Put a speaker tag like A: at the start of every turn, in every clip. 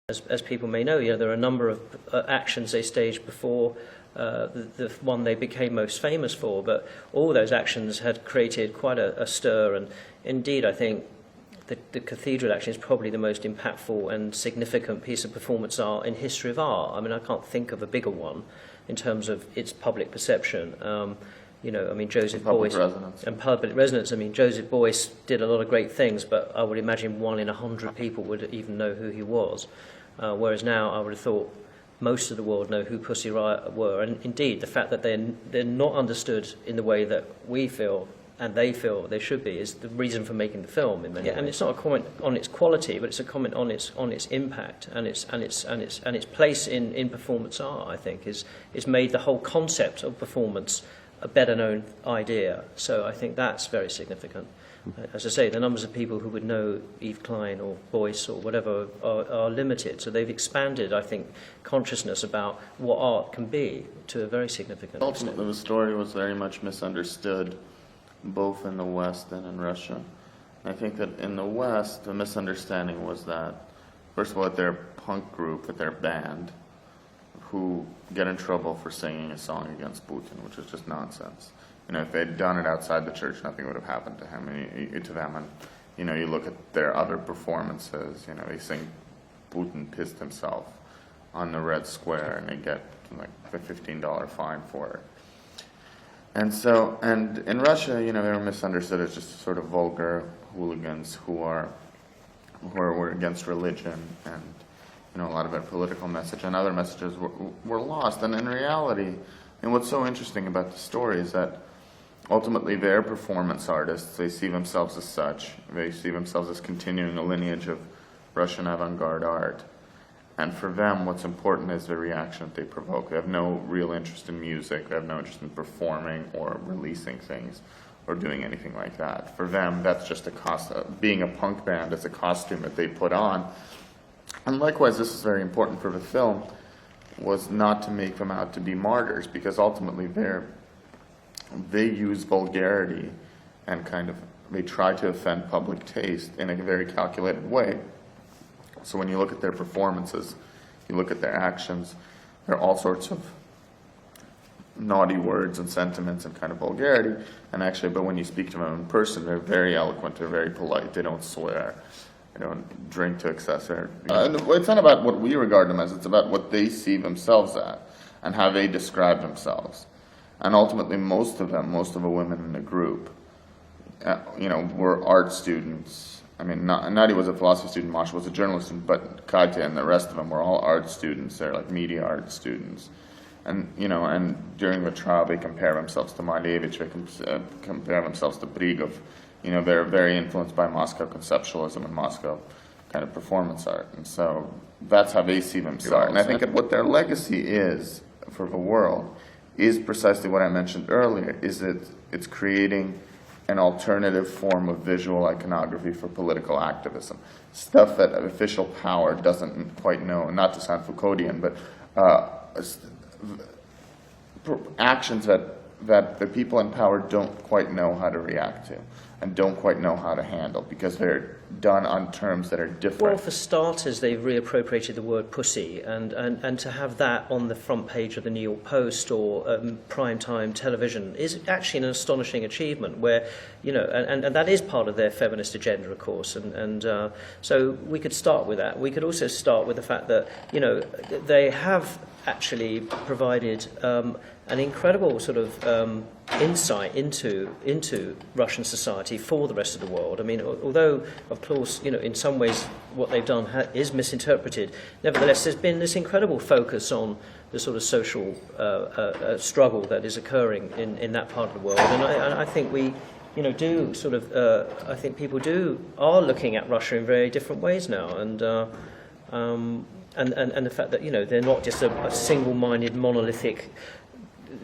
A: As people may know, there are a number of actions they staged before the one they became most famous for, but all those actions had created quite a stir, and indeed I think the Cathedral action is probably the most impactful and significant piece of performance art in history of art. I mean, I can't think of a bigger one in terms of its public perception. I mean, Joseph Beuys and public resonance. I mean, Joseph Beuys did a lot of great things, but I would imagine 1 in 100 people would even know who he was. Whereas now, I would have thought most of the world know who Pussy Riot were. And indeed, the fact that they're not understood in the way that we feel and they feel they should be is the reason for making the film in many ways. And it's not a comment on its quality, but it's a comment on its impact and its place in performance art. I think is made the whole concept of performance a better known idea. So I think that's very significant. As I say, the numbers of people who would know Yves Klein or Beuys or whatever are limited. So they've expanded, I think, consciousness about what art can be to a very significant extent.
B: Ultimately, the story was very much misunderstood, both in the West and in Russia. And I think that in the West, the misunderstanding was that, first of all, that they're a punk group, that they're a band, who get in trouble for singing a song against Putin, which is just nonsense. If they'd done it outside the church, nothing would have happened to him, to them. And you look at their other performances. They sing "Putin pissed himself" on the Red Square, and they get like a $15 fine for it. And in Russia, they were misunderstood as just sort of vulgar hooligans who were against religion, and a lot of their political message and other messages were lost. And in reality, and what's so interesting about the story is that ultimately they're performance artists. They see themselves as such. They see themselves as continuing a lineage of Russian avant-garde art. And for them, what's important is the reaction that they provoke. They have no real interest in music. They have no interest in performing or releasing things or doing anything like that. For them, that's just being a punk band is a costume that they put on. And likewise, this is very important for the film, was not to make them out to be martyrs, because ultimately they use vulgarity and they try to offend public taste in a very calculated way. So when you look at their performances, you look at their actions, there are all sorts of naughty words and sentiments and kind of vulgarity. And actually, but when you speak to them in person, they're very eloquent, they're very polite, they don't swear, they don't drink to excess. It's not about what we regard them as, it's about what they see themselves at and how they describe themselves. And ultimately, most of the women in the group, were art students. I mean, Nadi was a philosophy student, Masha was a journalist student, but Katya and the rest of them were all art students. They're like media art students. And, and during the trial, they compare themselves to Malevich, they compare themselves to Brigov. They're very influenced by Moscow conceptualism and Moscow kind of performance art. And so that's how they see themselves. And I think that what their legacy is for the world is precisely what I mentioned earlier, is that it's creating an alternative form of visual iconography for political activism. Stuff that official power doesn't quite know, not to sound Foucauldian, but actions that the people in power don't quite know how to react to and don't quite know how to handle because they're done on terms that are different.
A: Well, for starters, they've reappropriated the word pussy, and to have that on the front page of the New York Post or primetime television is actually an astonishing achievement where, and that is part of their feminist agenda, of course, and so we could start with that. We could also start with the fact that, they have actually provided an incredible sort of insight into Russian society for the rest of the world. I mean, although, of course, in some ways what they've done is misinterpreted, nevertheless there's been this incredible focus on the sort of social struggle that is occurring in that part of the world. And I think we do sort of, I think people are looking at Russia in very different ways now, and the fact that, they're not just a single-minded, monolithic,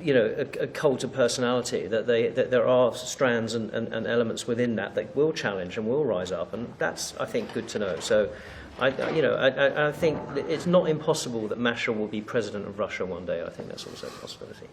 A: a cult of personality, that there are strands and elements within that will challenge and will rise up, and that's, I think, good to know. So, I think it's not impossible that Masha will be president of Russia one day. I think that's also a possibility.